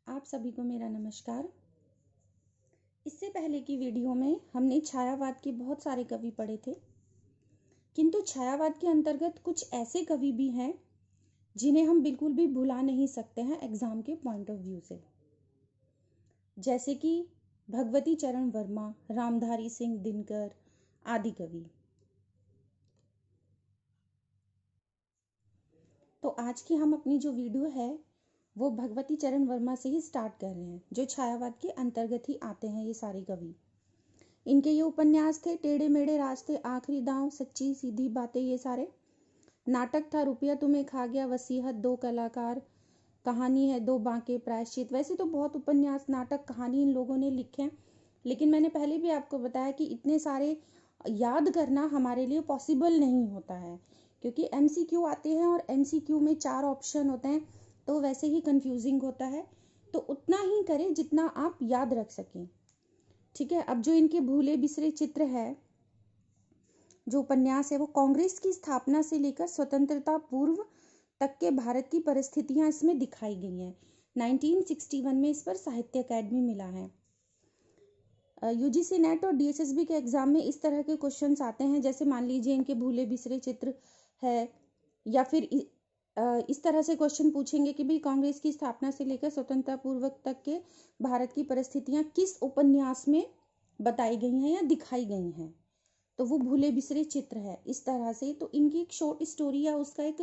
आप सभी को मेरा नमस्कार। इससे पहले की वीडियो में हमने छायावाद के बहुत सारे कवि पढ़े थे, किंतु छायावाद के अंतर्गत कुछ ऐसे कवि भी हैं जिन्हें हम बिल्कुल भी भुला नहीं सकते हैं एग्जाम के पॉइंट ऑफ व्यू से, जैसे कि भगवती चरण वर्मा, रामधारी सिंह दिनकर आदि कवि। तो आज की हम अपनी जो वीडियो है वो भगवती चरण वर्मा से ही स्टार्ट कर रहे हैं, जो छायावाद के अंतर्गत ही आते हैं ये सारे कवि। इनके ये उपन्यास थे टेढ़े मेढ़े रास्ते, आखिरी दांव, सच्ची सीधी बातें, ये सारे। नाटक था रुपया तुम्हें खा गया, वसीहत, दो कलाकार, कहानी है दो बांके, प्रायश्चित। वैसे तो बहुत उपन्यास, नाटक, कहानी इन लोगों ने लिखे हैं, लेकिन मैंने पहले भी आपको बताया कि इतने सारे याद करना हमारे लिए पॉसिबल नहीं होता है, क्योंकि एमसीक्यू आते हैं और एमसीक्यू में 4 ऑप्शन होते हैं, तो वैसे ही कंफ्यूजिंग होता है। तो उतना ही करें जितना आप याद रख सकें, ठीक है। अब जो इनके भूले बिसरे चित्र है, जो उपन्यास है, वो कांग्रेस की स्थापना से लेकर स्वतंत्रता पूर्व तक के भारत की परिस्थितियां इसमें दिखाई गई हैं। 1961 में इस पर साहित्य अकादमी मिला है। यूजीसी नेट और डीएसएसबी के एग्जाम में इस तरह के क्वेश्चंस आते हैं, जैसे मान लीजिए इनके भूले बिसरे चित्र है, या फिर इस तरह से क्वेश्चन पूछेंगे कि भाई कांग्रेस की स्थापना से लेकर स्वतंत्रता पूर्व तक के भारत की परिस्थितियां किस उपन्यास में बताई गई हैं या दिखाई गई हैं, तो वो भूले बिसरे चित्र है। इस तरह से तो इनकी एक शॉर्ट स्टोरी या उसका एक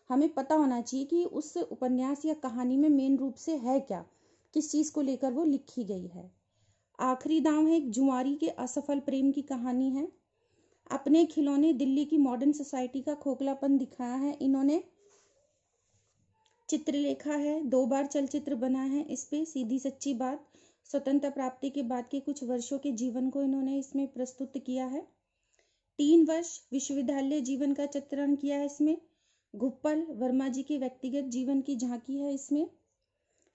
हमें पता होना चाहिए कि उस उपन्यास या कहानी में मेन रूप से है क्या, किस चीज को लेकर वो लिखी गई है। आखिरी दांव है एक जुआरी के असफल प्रेम की कहानी है। अपने खिलौने, दिल्ली की मॉडर्न सोसाइटी का खोखलापन दिखाया है इन्होंने। चित्रलेखा है, 2 बार चलचित्र बना है इस पे। सीधी सच्ची बात, स्वतंत्रता प्राप्ति के बाद के कुछ वर्षों के जीवन को इन्होंने इसमें प्रस्तुत किया है। 3 वर्ष विश्वविद्यालय जीवन का चित्रण किया है इसमें। घुप्पल, वर्मा जी के व्यक्तिगत जीवन की झांकी है इसमें।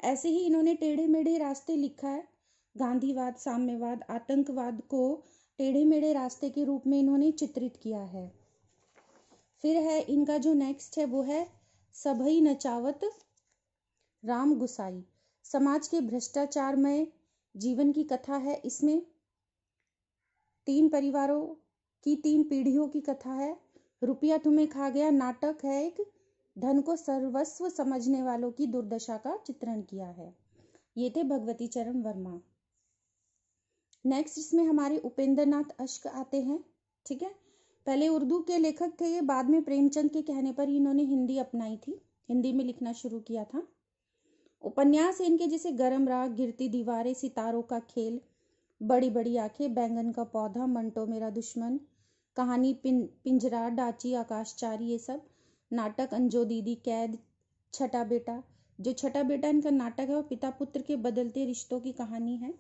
ऐसे ही इन्होंने टेढ़े मेढ़े रास्ते लिखा है। गांधीवाद, साम्यवाद, आतंकवाद को टेढ़े मेढ़े रास्ते के रूप में इन्होंने चित्रित किया है। फिर है इनका जो नेक्स्ट है वो है सबई नचावत राम गुसाई, समाज के भ्रष्टाचारमय जीवन की कथा है इसमें। 3 परिवारों की 3 पीढ़ियों की कथा है। रुपया तुम्हें खा गया नाटक है एक धन को सर्वस्व समझने वालों की दुर्दशा का चित्रण किया है। ये थे भगवती चरण वर्मा। नेक्स्ट इसमें हमारे उपेंद्र नाथ अश्क आते हैं, ठीक है। पहले उर्दू के लेखक थे ये, बाद में प्रेमचंद के कहने पर इन्होंने हिंदी अपनाई थी, हिंदी में लिखना शुरू किया था। उपन्यास इनके जैसे गरम राग, गिरती दीवारें, सितारों का खेल, बड़ी बड़ी आंखें, बैंगन का पौधा, मंटो मेरा दुश्मन, कहानी पिंजरा, डाची, आकाशचारी, ये सब। नाटक अंजो दीदी, कैद, छठा बेटा। जो छठा बेटा इनका नाटक है वो पिता पुत्र के बदलते रिश्तों की कहानी है।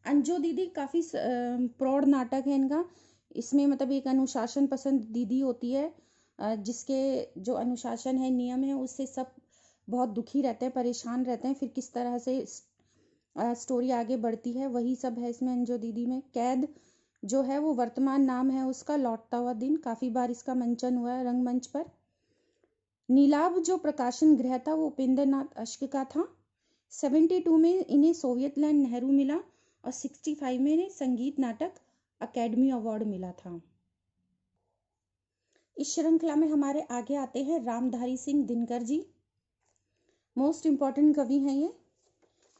अंजो दीदी काफ़ी प्रौढ़ नाटक है इनका। इसमें मतलब एक अनुशासन पसंद दीदी होती है, जिसके जो अनुशासन है, नियम है, उससे सब बहुत दुखी रहते हैं, परेशान रहते हैं। फिर किस तरह से स्टोरी आगे बढ़ती है, वही सब है इसमें अंजो दीदी में। कैद जो है वो वर्तमान नाम है उसका, लौटता हुआ दिन, काफ़ी बार इसका मंचन हुआ है रंगमंच पर। नीलाभ जो प्रकाशन गृह था वो उपेंद्र नाथ अश्क का था। 72 में इन्हें सोवियत लैंड नेहरू मिला और 65 में इन्हें संगीत नाटक अकेडमी अवार्ड मिला था। इस श्रृंखला में हमारे आगे आते हैं रामधारी सिंह दिनकर जी। मोस्ट इम्पॉर्टेंट कवि हैं ये।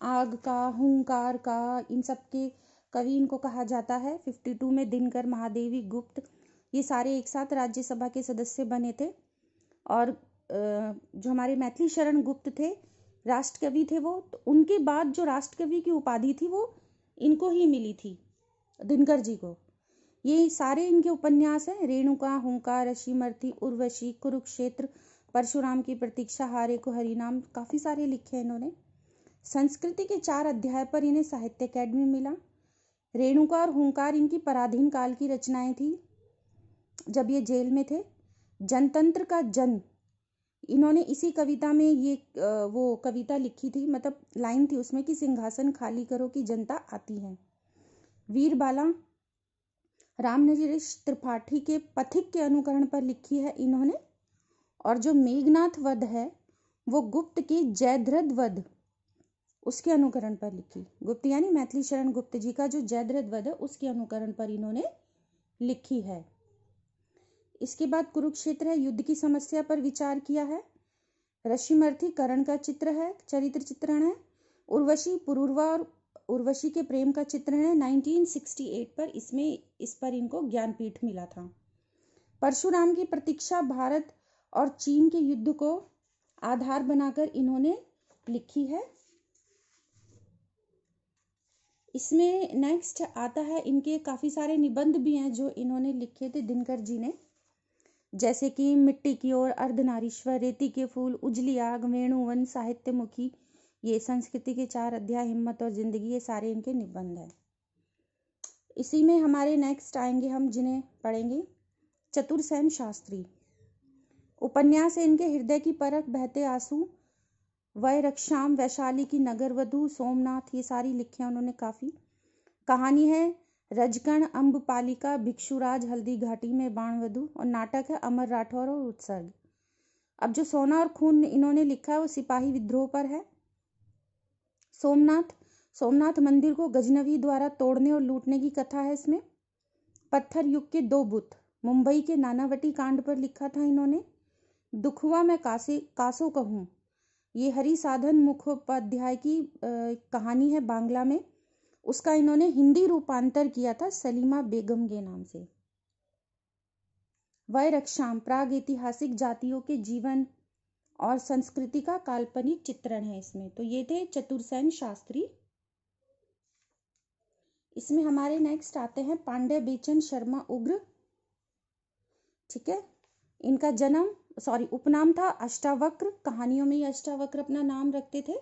आग का, हुंकार का, इन सब के कवि इनको कहा जाता है। 52 में दिनकर, महादेवी, गुप्त, ये सारे एक साथ राज्यसभा के सदस्य बने थे। और जो हमारे मैथिली शरण गुप्त थे, राष्ट्रकवि थे वो, तो उनके बाद जो राष्ट्रकवि की उपाधि थी वो इनको ही मिली थी, दिनकर जी को। ये सारे इनके उपन्यास हैं। रेणुका, हुंकार, रशीमर्थी, उर्वशी, कुरुक्षेत्र, परशुराम की प्रतीक्षा, हारे को हरिनाम, काफ़ी सारे लिखे हैं इन्होंने। संस्कृति के 4 अध्याय पर इन्हें साहित्य अकादमी मिला। रेणुका और हुंकार इनकी पराधीन काल की रचनाएं थी, जब ये जेल में थे। जनतंत्र का जन, इन्होंने इसी कविता में ये वो कविता लिखी थी, मतलब लाइन थी उसमें कि सिंहासन खाली करो कि जनता आती है। वीरबाला रामनरेश त्रिपाठी के पथिक के अनुकरण पर लिखी है इन्होंने। और जो मेघनाथ वध है वो गुप्त के जयद्रथ वध उसके अनुकरण पर लिखी। गुप्त यानी मैथिली शरण गुप्त जी का जो जयद्रथ वध है उसके अनुकरण पर इन्होंने लिखी है। इसके बाद कुरुक्षेत्र है, युद्ध की समस्या पर विचार किया है। ऋषिमर्थी कर्ण का चित्र है, चरित्र चित्रण है। उर्वशी पुरूरवा और उर्वशी के प्रेम का चित्रण है 1968 पर, इस पर इनको ज्ञानपीठ मिला था। परशुराम की प्रतीक्षा भारत और चीन के युद्ध को आधार बनाकर इन्होंने लिखी है। इसमें नेक्स्ट आता है, इनके काफी सारे निबंध भी हैं जो इन्होंने लिखे थे दिनकर जी ने, जैसे कि मिट्टी की ओर, अर्धनारीश्वर, रेती के फूल, उजली आग, वेणुवन, साहित्यमुखी, ये संस्कृति के 4 अध्याय, हिम्मत और जिंदगी, ये सारे इनके निबंध हैं। इसी में हमारे नेक्स्ट आएंगे हम जिन्हें पढ़ेंगे, चतुरसेन शास्त्री। उपन्यास है इनके हृदय की परख, बहते आंसू, वय रक्षाम, वैशाली की नगरवधु, सोमनाथ, ये सारी लिखी हैं उन्होंने काफी। कहानी है रजकण, अम्बपालिका, भिक्षुराज, हल्दी घाटी में बाणवधु, और नाटक है अमर राठौर और उत्सर्ग। अब जो सोना और खून इन्होंने लिखा है वो सिपाही विद्रोह पर है। सोमनाथ मंदिर को गजनवी द्वारा तोड़ने और लूटने की कथा है इसमें। पत्थर युग के 2 बुत, मुंबई के नानावटी कांड पर लिखा था इन्होंने। दुखुआ मैं कासो कहूँ, ये हरि साधन मुखोपाध्याय की कहानी है बांग्ला में, उसका इन्होंने हिंदी रूपांतर किया था सलीमा बेगम के नाम से। वय रक्षाम प्राग ऐतिहासिक जातियों के जीवन और संस्कृति का काल्पनिक चित्रण है इसमें। तो ये थे चतुरसेन शास्त्री। इसमें हमारे नेक्स्ट आते हैं पांडे बेचन शर्मा उग्र। ठीक है, इनका उपनाम था अष्टावक्र, कहानियों में ये अष्टावक्र अपना नाम रखते थे।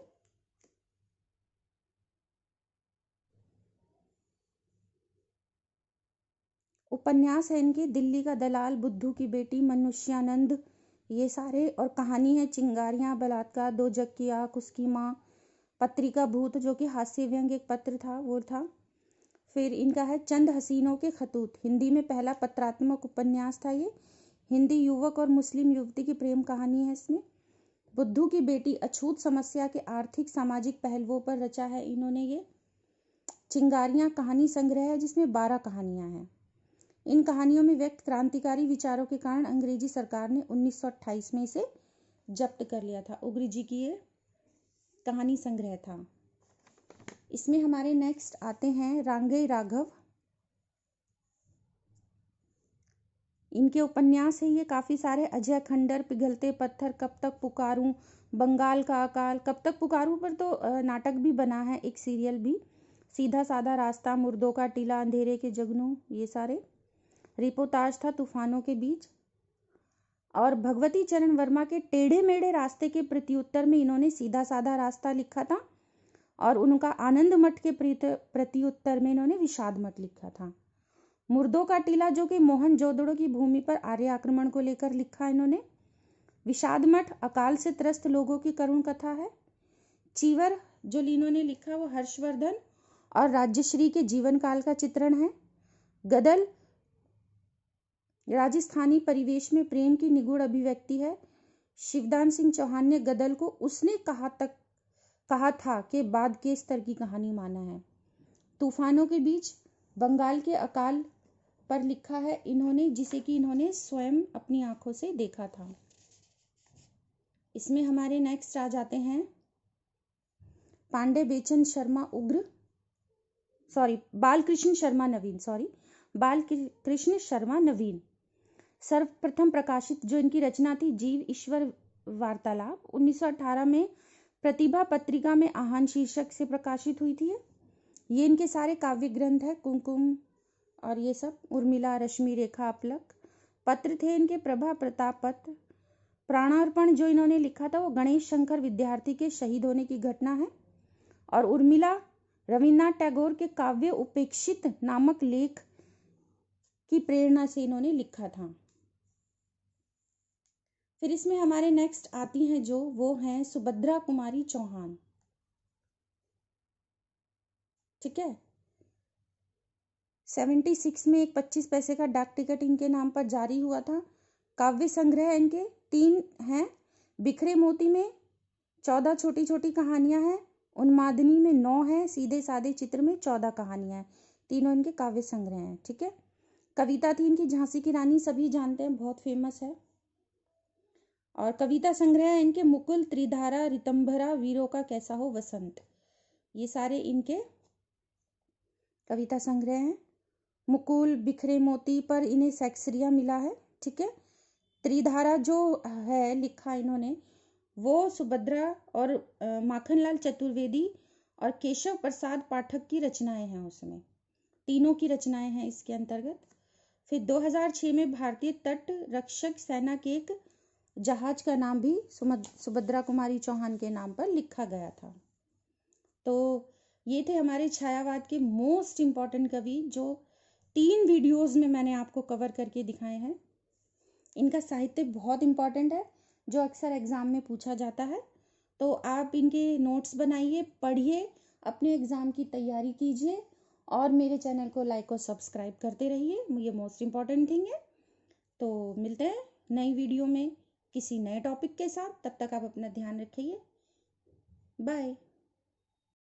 उपन्यास है इनके दिल्ली का दलाल, बुद्धू की बेटी, मनुष्यानंद, ये सारे, और कहानी है चिंगारियां, बलात्कार, दो जग की आंख, उसकी माँ, पत्रिका भूत जो कि हास्य व्यंग्य एक पत्र था वो था। फिर इनका है चंद हसीनों के खतूत, हिंदी में पहला पत्रात्मक उपन्यास था ये। हिंदी युवक और मुस्लिम युवती की प्रेम कहानी है इसमें। बुद्धू की बेटी अछूत समस्या के आर्थिक सामाजिक पहलुओं पर रचा है इन्होंने ये। चिंगारियां कहानी संग्रह है जिसमें 12 कहानियां हैं। इन कहानियों में व्यक्त क्रांतिकारी विचारों के कारण अंग्रेजी सरकार ने 1928 में इसे जब्त कर लिया था। उग्र जी की ये कहानी संग्रह था। इसमें हमारे नेक्स्ट आते हैं रांगई राघव। इनके उपन्यास है ये काफी सारे, अजय खंडर, पिघलते पत्थर, कब तक पुकारूं, बंगाल का अकाल, कब तक पुकारूं पर तो नाटक भी बना है, एक सीरियल भी, सीधा साधा रास्ता, मुर्दों का टीला, अंधेरे के जगनू, ये सारे। रिपोर्टाज था तूफानों के बीच। और भगवती चरण वर्मा के टेढ़े मेढ़े रास्ते के प्रत्युत्तर में इन्होंने सीधा साधा रास्ता लिखा था, और उनका आनंद मठ के प्रत्युत्तर में इन्होंने विषाद मठ लिखा था। मुर्दों का टीला जो कि मोहनजोदड़ो की भूमि पर आर्य आक्रमण को लेकर लिखा इन्होंने। विषाद मठ अकाल से त्रस्त लोगों की करुण कथा है। चीवर जो इन्होंने लिखा वो हर्षवर्धन और राज्यश्री के जीवन काल का चित्रण है। गदल राजस्थानी परिवेश में प्रेम की निगूढ़ अभिव्यक्ति है। शिवदान सिंह चौहान ने गदल को उसने कहा था के बाद के स्तर की कहानी माना है। तूफानों के बीच बंगाल के अकाल पर लिखा है इन्होंने, जिसे कि इन्होंने स्वयं अपनी आंखों से देखा था। इसमें हमारे नेक्स्ट आ जाते हैं पांडे बेचन शर्मा उग्र, बालकृष्ण शर्मा नवीन। सर्वप्रथम प्रकाशित जो इनकी रचना थी जीव ईश्वर वार्तालाप, 1918 में प्रतिभा पत्रिका में आहान शीर्षक से प्रकाशित हुई थी। ये इनके सारे काव्य ग्रंथ है, कुमकुम और ये सब, उर्मिला, रश्मि, रेखा, अपलक। पत्र थे इनके प्रभा, प्रताप पत्र। प्राणार्पण जो इन्होंने लिखा था वो गणेश शंकर विद्यार्थी के शहीद होने की घटना है। और उर्मिला रविन्द्रनाथ टैगोर के काव्य उपेक्षित नामक लेख की प्रेरणा से इन्होंने लिखा था। फिर इसमें हमारे नेक्स्ट आती हैं जो वो हैं सुभद्रा कुमारी चौहान। ठीक है, 76 में एक 25 पैसे का डाक टिकट इनके नाम पर जारी हुआ था। काव्य संग्रह इनके 3 हैं। बिखरे मोती में 14 छोटी छोटी कहानियां हैं। उन्मादिनी में 9 है, सीधे साधे चित्र में 14 कहानियां हैं। तीनों इनके काव्य संग्रह हैं। ठीक है। कविता थी इनकी झांसी की रानी, सभी जानते हैं, बहुत फेमस है। और कविता संग्रह है इनके मुकुल, त्रिधारा, ऋतंभरा, वीरों का कैसा हो वसंत। ये सारे इनके कविता संग्रह हैं। मुकुल, बिखरे मोती पर इन्हें सैक्सरिया मिला है। ठीक है। त्रिधारा जो है लिखा इन्होंने, वो सुभद्रा और माखनलाल चतुर्वेदी और केशव प्रसाद पाठक की रचनाएं हैं। उसमें तीनों की रचनाएं हैं इसके अंतर्गत। फिर 2006 में भारतीय तट रक्षक सेना के एक जहाज का नाम भी सुभद्रा कुमारी चौहान के नाम पर लिखा गया था। तो ये थे हमारे छायावाद के मोस्ट इम्पॉर्टेंट कवि, जो 3 वीडियोस में मैंने आपको कवर करके दिखाए हैं। इनका साहित्य बहुत इम्पॉर्टेंट है, जो अक्सर एग्ज़ाम में पूछा जाता है। तो आप इनके नोट्स बनाइए, पढ़िए, अपने एग्ज़ाम की तैयारी कीजिए और मेरे चैनल को लाइक और सब्सक्राइब करते रहिए। ये मोस्ट इम्पॉर्टेंट थिंग है। तो मिलते हैं नई वीडियो में किसी नए टॉपिक के साथ। तब तक आप अपना ध्यान रखिए। बाय।